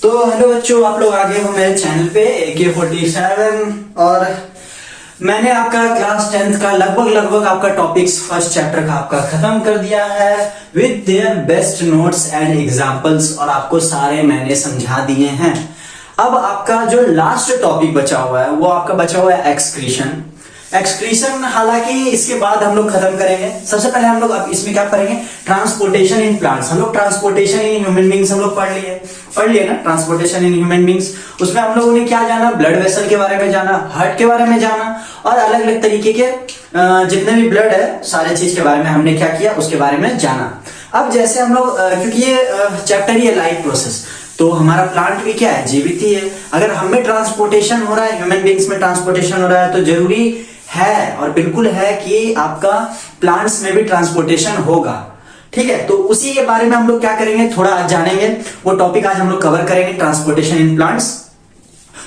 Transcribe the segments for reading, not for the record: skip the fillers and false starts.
तो हेलो बच्चों, आप लोग आ गए हो मेरे चैनल पे AK47 और मैंने आपका क्लास 10th का लगभग आपका टॉपिक्स फर्स्ट चैप्टर का आपका खत्म कर दिया है with their best notes and examples और आपको सारे मैंने समझा दिए हैं। अब आपका जो लास्ट टॉपिक बचा हुआ है वो आपका बचा हुआ है एक्सक्रीशन। एक्सक्रीशन हालांकि इसके बाद हम लोग खत्म करेंगे। सबसे पहले हम लोग अब इसमें क्या करेंगे, ट्रांसपोर्टेशन इन प्लांट्स। हम लोग ट्रांसपोर्टेशन इन ह्यूमन बींग्स हम लोग पढ़ लिए ना, ट्रांसपोर्टेशन इन ह्यूमन बींग्स। उसमें हम लोगों ने क्या जाना, ब्लड वेसल के बारे में जाना, हार्ट के बारे में जाना और अलग अलग तरीके के जितने भी ब्लड है सारे चीज के बारे में हमने क्या किया उसके बारे में जाना। अब जैसे हम लोग क्योंकि ये चैप्टर ही है लाइफ प्रोसेस, तो हमारा प्लांट भी क्या है, जीवित ही है। अगर हमें ट्रांसपोर्टेशन हो रहा है, ह्यूमन बींग्स में ट्रांसपोर्टेशन हो रहा है, तो जरूरी है और बिल्कुल है कि आपका प्लांट्स में भी ट्रांसपोर्टेशन होगा। ठीक है, तो उसी के बारे में हम लोग क्या करेंगे, थोड़ा आज जानेंगे। वो टॉपिक आज हम लोग कवर करेंगे, ट्रांसपोर्टेशन इन प्लांट्स।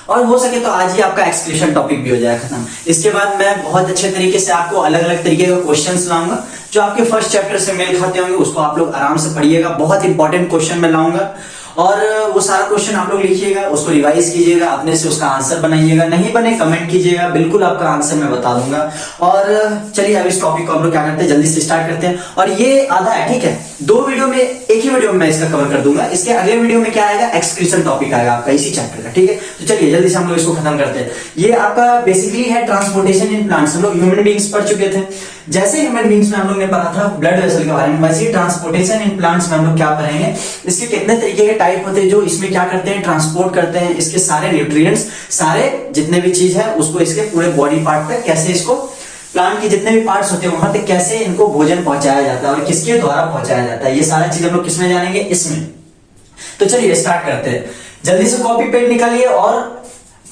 और हो सके तो आज ही आपका एक्सक्रीशन टॉपिक भी हो जाए खत्म। इसके बाद मैं बहुत अच्छे तरीके से आपको अलग अलग तरीके का क्वेश्चंस लाऊंगा जो आपके फर्स्ट चैप्टर से मेल खाते होंगे, उसको आप लोग आराम से पढ़िएगा। बहुत इंपॉर्टेंट क्वेश्चन मैं लाऊंगा और वो सारा क्वेश्चन आप लोग लिखिएगा, उसको रिवाइज कीजिएगा, अपने से उसका आंसर बनाइएगा। नहीं बने कमेंट कीजिएगा, बिल्कुल आपका आंसर मैं बता दूंगा। और चलिए अब इस टॉपिक को हम लोग क्या करते हैं, जल्दी से स्टार्ट करते हैं। और ये आधा है, ठीक है, दो वीडियो में, एक ही वीडियो में मैं इसका कवर कर दूंगा। इसके अगले वीडियो में क्या आएगा, एक्सक्रीशन टॉपिक आएगा आपका इसी चैप्टर का। ठीक है, तो चलिए जल्दी से हम लोग इसको खत्म करते हैं। ये आपका बेसिकली है ट्रांसपोर्टेशन इन प्लांट्स। हम लोग ह्यूमन बींग्स पढ़ चुके थे। जैसे ह्यूमन बींग्स में हम लोग ने पढ़ा था ब्लड वेसल के बारे में, वैसे ट्रांसपोर्टेशन इन प्लांट्स में हम लोग क्या पढ़ेंगे, इसके कितने तरीके के टाइप होते हैं जो इसमें क्या करते हैं, ट्रांसपोर्ट करते हैं इसके सारे न्यूट्रिएंट्स, सारे जितने भी चीज है उसको इसके पूरे बॉडी पार्ट तक, कैसे इसको प्लांट के जितने भी पार्ट्स होते हैं वहां तक कैसे इनको भोजन पहुंचाया जाता है और किसके द्वारा पहुंचाया जाता है, ये सारा चीज हम लोग किसमें जानेंगे, इसमें। तो चलिए स्टार्ट करते हैं। जल्दी से कॉपी पेन निकालिए और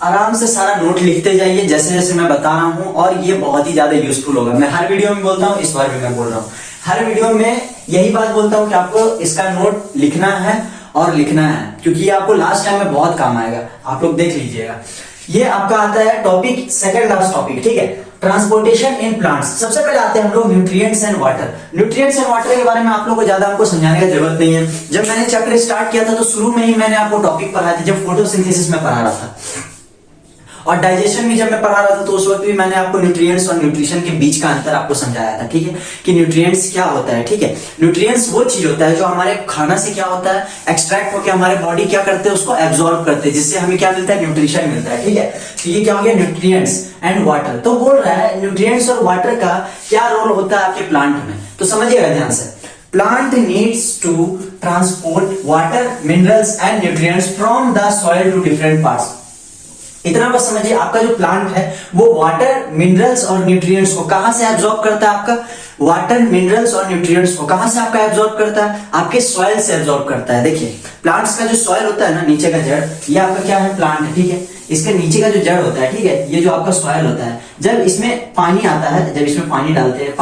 आराम से सारा नोट लिखते जाइए जैसे जैसे मैं बता रहा हूं। और ये बहुत ही ज्यादा यूजफुल होगा। मैं हर वीडियो में बोलता हूं, इस बार भी मैं बोल रहा हूं, हर वीडियो में यही बात बोलता हूं कि आपको इसका नोट लिखना है और लिखना है, क्योंकि ये आपको लास्ट टाइम में बहुत काम आएगा। आप लोग देख लीजिएगा। ये आपका आता है टॉपिक, सेकंड लास्ट टॉपिक, ठीक है, ट्रांसपोर्टेशन इन प्लांट्स। सबसे पहले आते हैं हम लोग nutrients and water. Nutrients and water के बारे में आप लोगों को ज्यादा हमको समझाने की जरूरत नहीं है। जब मैंने चैप्टर स्टार्ट किया था तो शुरू में ही मैंने आपको टॉपिक पढ़ाया था, जब फोटोसिंथेसिस में पढ़ा रहा था। और डाइजेशन भी जब मैं पढ़ा रहा था तो उस वक्त भी मैंने आपको न्यूट्रिएंट्स और न्यूट्रिशन के बीच का अंतर आपको समझाया था। ठीक है, कि न्यूट्रिएंट्स क्या होता है। ठीक है, न्यूट्रिएंट्स वो चीज होता है जो हमारे खाना से क्या होता है, एक्सट्रैक्ट होकर हमारे बॉडी क्या करते हैं, उसको एब्जॉर्ब करते हैं, जिससे हमें क्या मिलता है, न्यूट्रिशन मिलता है। ठीक है, तो ये क्या हो गया, न्यूट्रिएंट्स एंड वाटर। तो बोल रहा है न्यूट्रिएंट्स और वाटर का क्या रोल होता है आपके प्लांट में, तो समझिएगा ध्यान से। Plant needs to transport water, minerals and nutrients from the soil to different parts. इतना बस समझिए, आपका जो प्लांट है वो वाटर, मिनरल्स और न्यूट्रिएंट्स को कहां से एब्जॉर्ब करता है, आपका वाटर, मिनरल्स और न्यूट्रिएंट्स को कहां से आपका एब्जॉर्ब करता है, आपके सॉइल से एब्जॉर्ब करता है। देखिए प्लांट्स का जो सॉइल होता है ना, नीचे का जड़, ये आपका क्या है, प्लांट है। ठीक है, इसके नीचे का जो जड़ होता है, ठीक है, ये जो आपका सॉइल होता है, जब इसमें पानी आता है, जब इसमें पानी डालते हैं,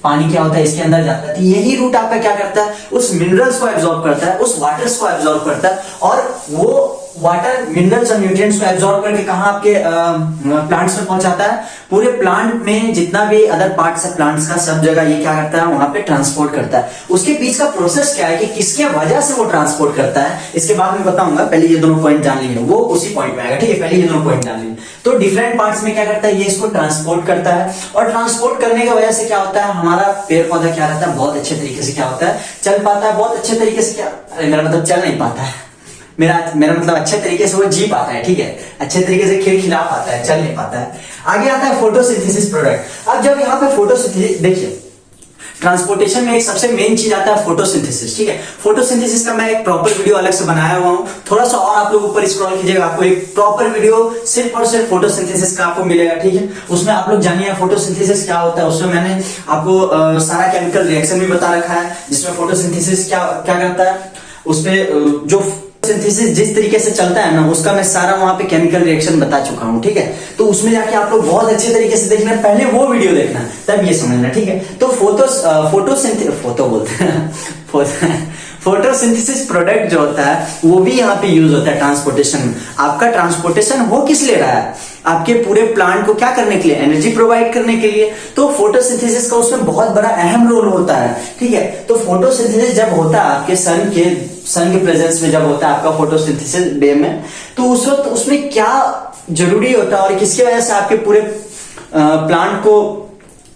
पानी क्या होता है, इसके अंदर जाता है, तो यही रूट आपका क्या करता है, उस मिनरल्स को एब्जॉर्ब करता है, उस वाटर्स को एब्जॉर्ब करता है। और वो वाटर, मिनरल्स और न्यूट्रिएंट्स को एब्जॉर्ब करके कहां आपके प्लांट्स में पहुंचाता है, पूरे प्लांट में जितना भी अदर पार्ट्स है प्लांट्स का, सब जगह ये क्या करता है, वहां पे ट्रांसपोर्ट करता है। उसके बीच का प्रोसेस क्या है कि किसके वजह से वो ट्रांसपोर्ट करता है, इसके बाद में बताऊंगा। पहले ये दोनों पॉइंट जान लीजिए, वो उसी पॉइंट में आएगा। ठीक है, पहले ये दोनों पॉइंट जान लीजिए। तो डिफरेंट पार्ट्स में क्या करता है, ये इसको ट्रांसपोर्ट करता है। और ट्रांसपोर्ट करने की वजह से क्या होता है, हमारा पेड़ पौधा क्या रहता है, बहुत अच्छे तरीके से क्या होता है, चल पाता है। बहुत अच्छे तरीके से क्या, मेरा मतलब चल नहीं पाता है, मेरा मतलब अच्छे तरीके से वो जी पाता है। ठीक है, अच्छे तरीके से खिला पाता है, चल नहीं पाता है। आगे आता है फोटोसिंथेसिस प्रोडक्ट। अब जब यहाँ पे फोटोसिंथेसिस, देखिए ट्रांसपोर्टेशन में एक सबसे मेन चीज आता है फोटोसिंथेसिस। ठीक है, फोटोसिंथेसिस का मैं एक प्रॉपर वीडियो अलग से बनाया हुआ हूं। थोड़ा सा और आप लोग ऊपर स्क्रॉल कीजिएगा, आपको एक प्रॉपर वीडियो सिर्फ और सिर्फ फोटोसिंथेसिस का आपको मिलेगा। ठीक है, उसमें आप लोग जानिए फोटोसिंथेसिस क्या होता है। उसमें मैंने आपको सारा केमिकल रिएक्शन भी बता रखा है, जिसमें फोटोसिंथेसिस क्या करता है, उसपे जो सिंथेसिस जिस तरीके से चलता है ना, उसका मैं सारा वहां पे केमिकल रिएक्शन बता चुका हूं। ठीक है, तो उसमें जाके आप लोग बहुत अच्छे तरीके से देखना, पहले वो वीडियो देखना तब ये समझना। ठीक है, तो फोटो बोलते हैं फोटोसिंथेसिस प्रोडक्ट जो होता है वो भी यहाँ पे यूज होता है ट्रांसपोर्टेशन में। आपका ट्रांसपोर्टेशन हो किस लिए रहा है? आपके पूरे प्लांट को क्या करने के लिए? एनर्जी प्रोवाइड करने के लिए। तो फोटोसिंथेसिस का उसमें बहुत बड़ा अहम रोल होता है, ठीक है। तो फोटोसिंथेसिस जब होता है आपके सन के प्रेजेंस में, जब होता है आपका फोटोसिंथेसिस डे में, तो उस वक्त उसमें क्या जरूरी होता है और किसकी वजह से आपके पूरे प्लांट को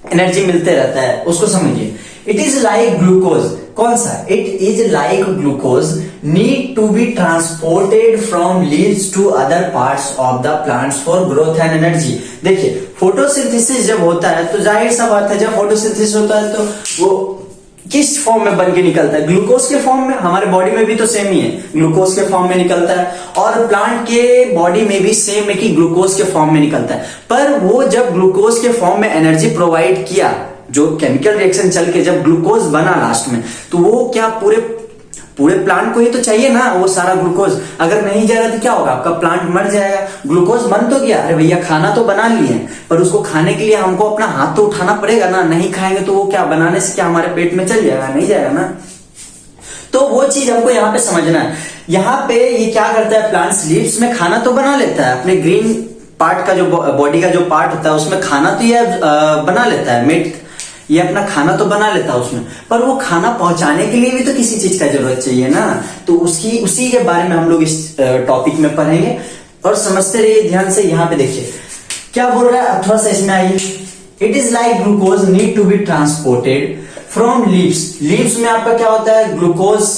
एनर्जी मिलते रहता है, उसको समझिए। It is like glucose. कौन सा? It is like glucose need to be transported from leaves to other parts of the plants for growth and energy. देखिए फोटोसिंथेसिस जब होता है तो जाहिर सा बात है, जब फोटोसिंथेसिस होता है तो वो किस फॉर्म में बन के निकलता है? ग्लूकोज के फॉर्म में। हमारे बॉडी में भी तो सेम ही है, ग्लूकोज के फॉर्म में निकलता है, और प्लांट के बॉडी में भी सेम है कि ग्लूकोज के फॉर्म में निकलता है। पर वो जब ग्लूकोज के फॉर्म में एनर्जी प्रोवाइड किया, जो केमिकल रिएक्शन चल के जब ग्लूकोज बना लास्ट में, तो वो क्या पूरे प्लांट को ही तो चाहिए ना वो सारा ग्लूकोज। अगर नहीं जाएगा तो क्या होगा? आपका प्लांट मर जाएगा। ग्लूकोज बन तो गया, अरे भैया खाना तो बना लिए, पर उसको खाने के लिए हमको अपना हाथ तो उठाना पड़ेगा ना। नहीं खाएंगे तो वो क्या बनाने से क्या हमारे पेट में चल जाएगा? नहीं जाएगा ना। तो वो चीज हमको यहाँ पे समझना है। यहाँ पे ये क्या करता है, प्लांट्स लीव्स में खाना तो बना लेता है, अपने ग्रीन पार्ट का जो बॉडी का जो पार्ट होता है उसमें खाना तो ये बना लेता है, मीट, ये अपना खाना तो बना लेता है उसमें, पर वो खाना पहुंचाने के लिए भी तो किसी चीज का जरूरत चाहिए ना। तो उसी के बारे में हम लोग इस टॉपिक में पढ़ेंगे और समझते रहिए ध्यान से। यहाँ पे देखिए क्या बोल रहा है, थोड़ा सा इसमें आइए। It is like glucose need to be transported from leaves. Leaves में आपका क्या होता है? ग्लूकोज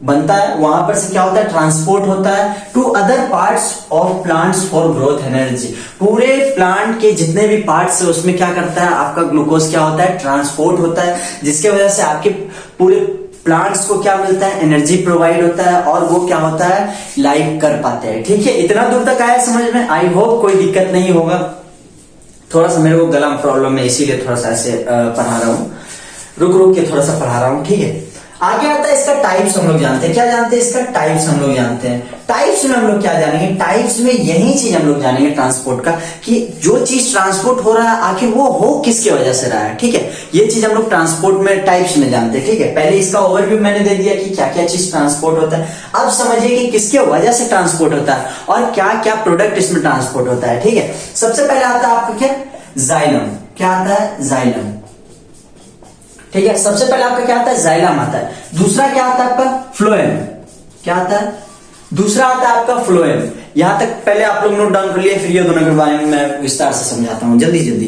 बनता है, वहां पर से क्या होता है? ट्रांसपोर्ट होता है to other parts of plants for growth energy. पूरे प्लांट के जितने भी पार्ट्स है उसमें क्या करता है आपका ग्लूकोज क्या होता है? ट्रांसपोर्ट होता है, जिसके वजह से आपके पूरे प्लांट्स को क्या मिलता है? एनर्जी प्रोवाइड होता है, और वो क्या होता है? लाइव कर पाते हैं। ठीक है, इतना दूर तक आया समझ में? आई होप कोई दिक्कत नहीं होगा। थोड़ा सा मेरे को गला में प्रॉब्लम है, इसीलिए थोड़ा सा ऐसे पढ़ा रहा हूँ, रुक के थोड़ा सा पढ़ा रहा हूँ, ठीक है। आगे आता है इसका टाइप्स। हम लोग जानते हैं, क्या जानते हैं? इसका टाइप्स हम लोग जानते हैं। टाइप्स में हम लोग क्या जानेंगे? टाइप्स में यही चीज हम लोग जानेंगे ट्रांसपोर्ट का, कि जो चीज ट्रांसपोर्ट हो रहा है आखिर वो हो किसके वजह से रहा है, ठीक है। ये चीज हम लोग ट्रांसपोर्ट में टाइप्स में जानते हैं, ठीक है। पहले इसका ओवरव्यू मैंने दे दिया कि क्या क्या चीज ट्रांसपोर्ट होता है। अब समझिए कि किसके वजह से ट्रांसपोर्ट होता है और क्या क्या प्रोडक्ट इसमें ट्रांसपोर्ट होता है, ठीक है। सबसे पहले आता है आपका क्या? जाइलम। क्या आता है? जाइलम, ठीक है। सबसे पहले आपका क्या आता है? जाइलम आता है। दूसरा क्या आता है आपका? फ्लोएम। क्या आता है? दूसरा आता है आपका फ्लोएम। यहां तक पहले आप लोग नोट डाउन कर लिए, फिर ये दोनों के बारे में मैं विस्तार से समझाता हूं, जल्दी जल्दी।